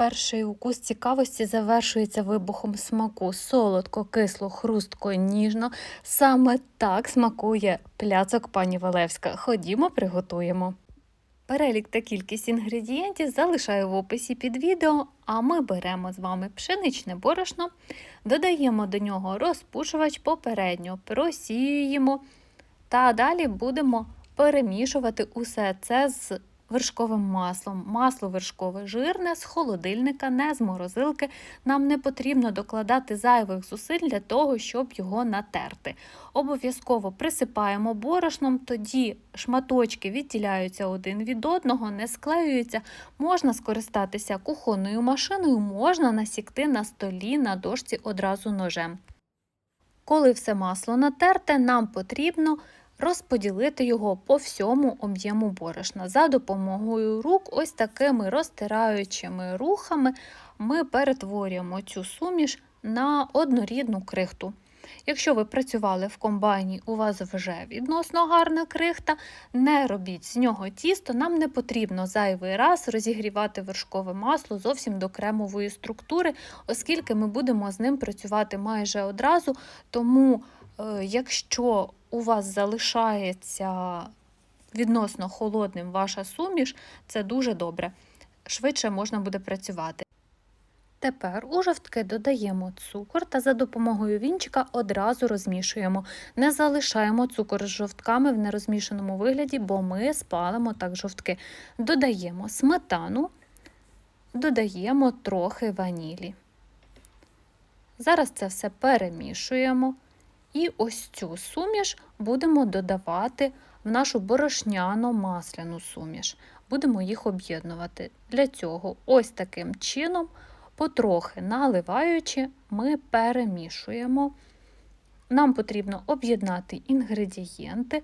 Перший укус цікавості завершується вибухом смаку. Солодко, кисло, хрустко, ніжно. Саме так смакує пляцок пані Валевська. Ходімо, приготуємо. Перелік та кількість інгредієнтів залишаю в описі під відео, а ми беремо з вами пшеничне борошно, додаємо до нього розпушувач, попередньо просіюємо та далі будемо перемішувати усе це з вершковим маслом. Масло вершкове жирне, з холодильника, не з морозилки. Нам не потрібно докладати зайвих зусиль для того, щоб його натерти. Обов'язково присипаємо борошном, тоді шматочки відділяються один від одного, не склеюються. Можна скористатися кухонною машиною, можна насікти на столі, на дошці одразу ножем. Коли все масло натерте, нам потрібно розподілити його по всьому об'єму борошна. За допомогою рук, ось такими розтираючими рухами, ми перетворюємо цю суміш на однорідну крихту. Якщо ви працювали в комбайні, у вас вже відносно гарна крихта, не робіть з нього тісто, нам не потрібно зайвий раз розігрівати вершкове масло зовсім до кремової структури, оскільки ми будемо з ним працювати майже одразу, тому якщо у вас залишається відносно холодним ваша суміш, це дуже добре, швидше можна буде працювати. Тепер у жовтки додаємо цукор та за допомогою вінчика одразу розмішуємо. Не залишаємо цукор з жовтками в нерозмішаному вигляді, бо ми спалимо так жовтки. Додаємо сметану, додаємо трохи ванілі. Зараз це все перемішуємо. І ось цю суміш будемо додавати в нашу борошняно-масляну суміш. Будемо їх об'єднувати. Для цього ось таким чином, потрохи наливаючи, ми перемішуємо. Нам потрібно об'єднати інгредієнти.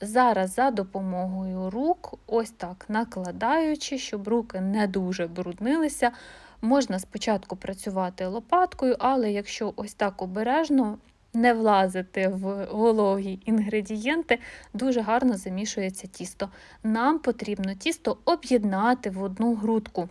Зараз за допомогою рук, ось так накладаючи, щоб руки не дуже бруднилися. Можна спочатку працювати лопаткою, але якщо ось так обережно, не влазити в вологі інгредієнти, дуже гарно замішується тісто. Нам потрібно тісто об'єднати в одну грудку.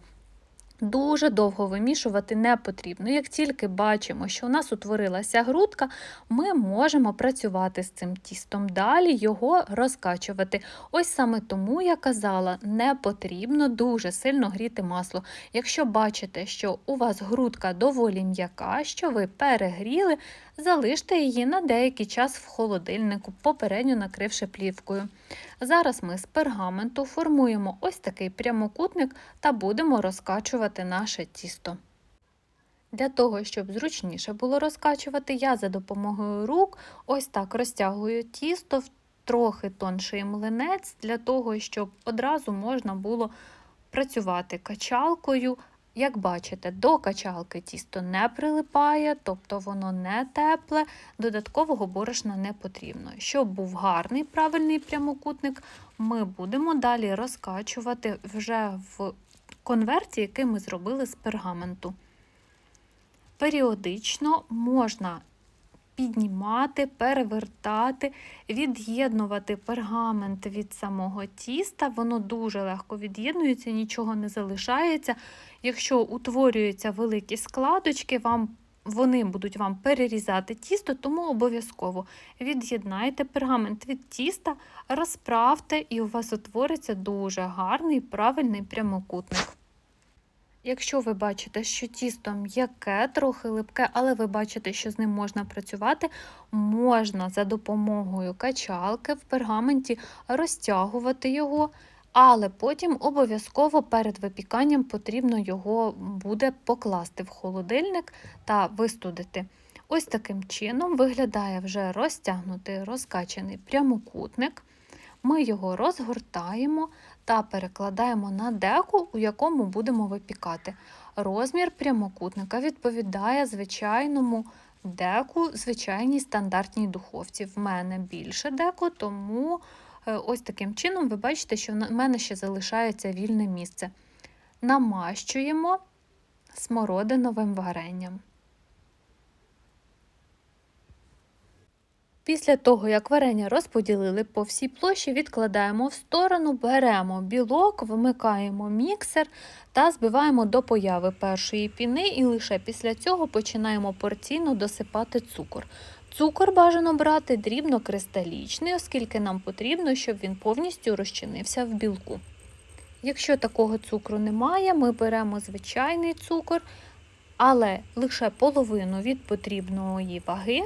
Дуже довго вимішувати не потрібно. Як тільки бачимо, що у нас утворилася грудка, ми можемо працювати з цим тістом. Далі його розкачувати. Ось саме тому я казала, не потрібно дуже сильно гріти масло. Якщо бачите, що у вас грудка доволі м'яка, що ви перегріли, залиште її на деякий час в холодильнику, попередньо накривши плівкою. Зараз ми з пергаменту формуємо ось такий прямокутник та будемо розкачувати наше тісто. Для того, щоб зручніше було розкачувати, я за допомогою рук ось так розтягую тісто в трохи тонший млинець, для того, щоб одразу можна було працювати качалкою. Як бачите, до качалки тісто не прилипає, тобто воно не тепле, додаткового борошна не потрібно. Щоб був гарний правильний прямокутник, ми будемо далі розкачувати вже в конверті, який ми зробили з пергаменту. Періодично можна піднімати, перевертати, від'єднувати пергамент від самого тіста. Воно дуже легко від'єднується, нічого не залишається. Якщо утворюються великі складочки, вони будуть вам перерізати тісто, тому обов'язково від'єднайте пергамент від тіста, розправте, і у вас утвориться дуже гарний правильний прямокутник. Якщо ви бачите, що тісто м'яке, трохи липке, але ви бачите, що з ним можна працювати, можна за допомогою качалки в пергаменті розтягувати його, але потім обов'язково перед випіканням потрібно його буде покласти в холодильник та вистудити. Ось таким чином виглядає вже розтягнутий, розкачаний прямокутник. Ми його розгортаємо та перекладаємо на деко, у якому будемо випікати. Розмір прямокутника відповідає звичайному деку, звичайній стандартній духовці. В мене більше деко, тому ось таким чином ви бачите, що в мене ще залишається вільне місце. Намащуємо смородиновим варенням. Після того, як варення розподілили по всій площі, відкладаємо в сторону, беремо білок, вмикаємо міксер та збиваємо до появи першої піни і лише після цього починаємо порційно досипати цукор. Цукор бажано брати дрібнокристалічний, оскільки нам потрібно, щоб він повністю розчинився в білку. Якщо такого цукру немає, ми беремо звичайний цукор, але лише половину від потрібної ваги.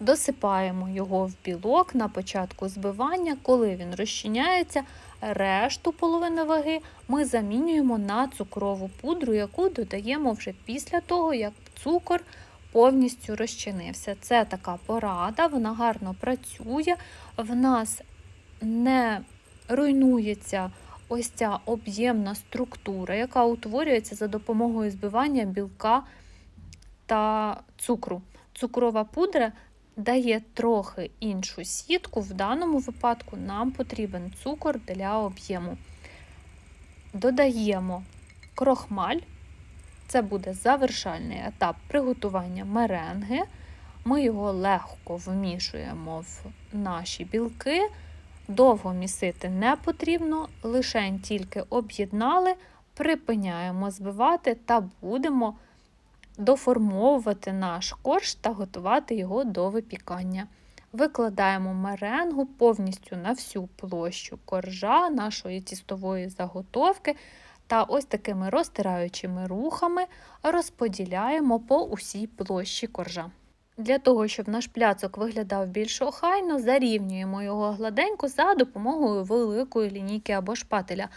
Досипаємо його в білок на початку збивання. Коли він розчиняється, решту половини ваги ми замінюємо на цукрову пудру, яку додаємо вже після того, як цукор повністю розчинився. Це така порада, вона гарно працює, в нас не руйнується ось ця об'ємна структура, яка утворюється за допомогою збивання білка та цукру. Цукрова пудра дає трохи іншу сітку, в даному випадку нам потрібен цукор для об'єму. Додаємо крохмаль, це буде завершальний етап приготування меренги. Ми його легко вмішуємо в наші білки, довго місити не потрібно, лише тільки об'єднали, припиняємо збивати та будемо доформовувати наш корж та готувати його до випікання. Викладаємо меренгу повністю на всю площу коржа нашої тістової заготовки та ось такими розтираючими рухами розподіляємо по усій площі коржа. Для того, щоб наш пляцок виглядав більш охайно, зарівнюємо його гладенько за допомогою великої лінійки або шпателя.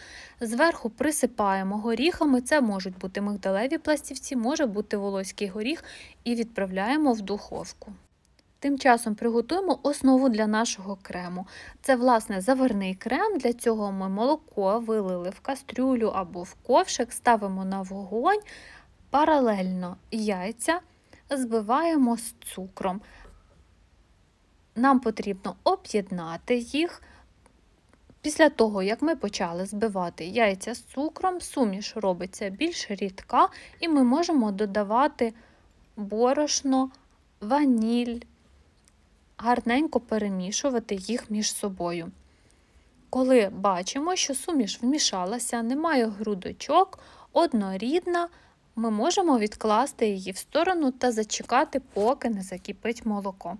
Зверху присипаємо горіхами, це можуть бути мигдалеві пластівці, може бути волоський горіх, і відправляємо в духовку. Тим часом приготуємо основу для нашого крему. Це, власне, заварний крем. Для цього ми молоко вилили в кастрюлю або в ковшик, ставимо на вогонь, паралельно яйця збиваємо з цукром. Нам потрібно об'єднати їх. Після того, як ми почали збивати яйця з цукром, суміш робиться більш рідка, і ми можемо додавати борошно, ваніль, гарненько перемішувати їх між собою. Коли бачимо, що суміш вмішалася, немає грудочок, однорідна, ми можемо відкласти її в сторону та зачекати, поки не закипить молоко.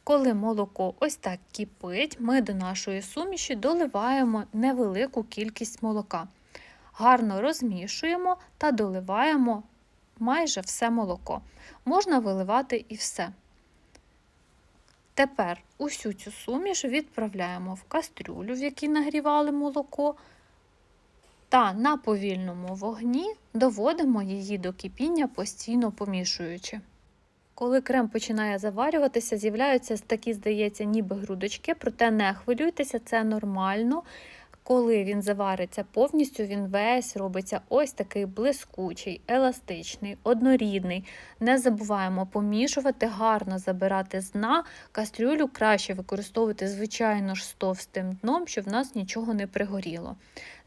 Коли молоко ось так кипить, ми до нашої суміші доливаємо невелику кількість молока. Гарно розмішуємо та доливаємо майже все молоко. Можна виливати і все. Тепер усю цю суміш відправляємо в кастрюлю, в якій нагрівали молоко, та на повільному вогні доводимо її до кипіння, постійно помішуючи. Коли крем починає заварюватися, з'являються такі, здається, ніби грудочки, проте не хвилюйтеся, це нормально. Коли він завариться повністю, він весь робиться ось такий блискучий, еластичний, однорідний. Не забуваємо помішувати, гарно забирати з дна. Кастрюлю краще використовувати, звичайно ж, з товстим дном, щоб в нас нічого не пригоріло.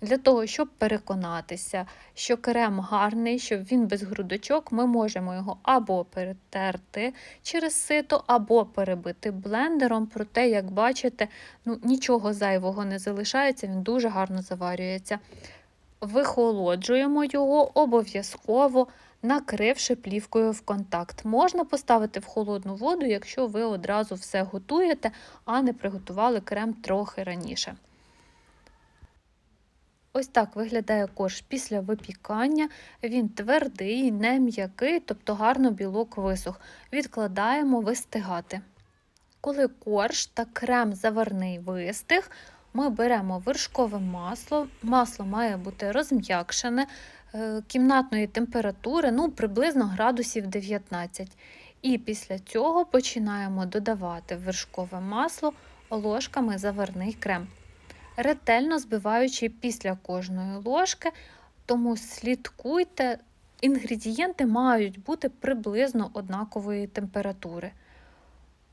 Для того, щоб переконатися, що крем гарний, щоб він без грудочок, ми можемо його або перетерти через сито, або перебити блендером. Проте, як бачите, нічого зайвого не залишається, він дуже гарно заварюється. Вихолоджуємо його обов'язково, накривши плівкою в контакт. Можна поставити в холодну воду, якщо ви одразу все готуєте, а не приготували крем трохи раніше. Ось так виглядає корж після випікання. Він твердий, не м'який, тобто гарно білок висох. Відкладаємо вистигати. Коли корж та крем заварний вистиг, ми беремо вершкове масло. Масло має бути розм'якшене, кімнатної температури, приблизно градусів 19. І після цього починаємо додавати в вершкове масло ложками заварний крем, ретельно збиваючи після кожної ложки, тому слідкуйте, інгредієнти мають бути приблизно однакової температури.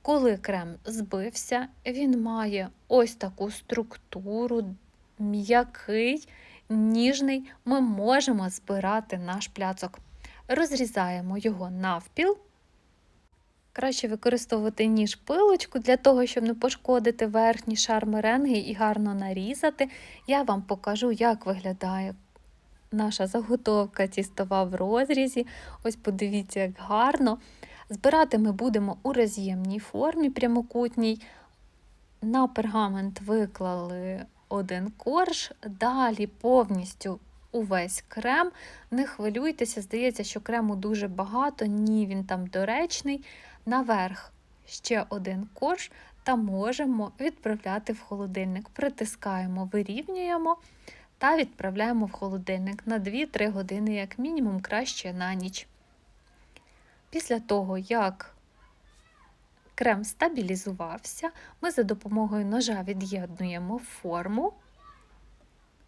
Коли крем збився, він має ось таку структуру, м'який, ніжний, ми можемо збирати наш пляцок. Розрізаємо його навпіл. Краще використовувати ніж-пилочку для того, щоб не пошкодити верхній шар меренги і гарно нарізати. Я вам покажу, як виглядає наша заготовка тістова в розрізі. Ось подивіться, як гарно. Збирати ми будемо у роз'ємній формі прямокутній. На пергамент виклали один корж, далі повністю увесь крем. Не хвилюйтеся, здається, що крему дуже багато, ні, він там доречний. Наверх ще один корж та можемо відправляти в холодильник. Притискаємо, вирівнюємо та відправляємо в холодильник на 2-3 години, як мінімум, краще на ніч. Після того, як крем стабілізувався, ми за допомогою ножа від'єднуємо форму,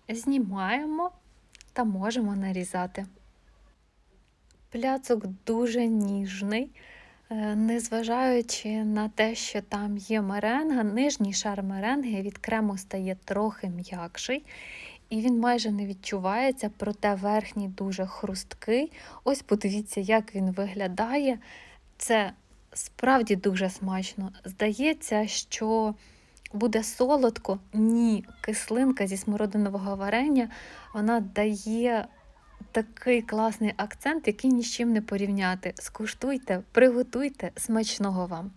знімаємо та можемо нарізати. Пляцок дуже ніжний, незважаючи на те, що там є меренга, нижній шар меренги від крему стає трохи м'якший, і він майже не відчувається, проте верхній дуже хрусткий. Ось подивіться, як він виглядає. Це справді дуже смачно. Здається, що буде солодко. Ні, кислинка зі смородинового варення, вона дає такий класний акцент, який ні з чим не порівняти. Скуштуйте, приготуйте, смачного вам!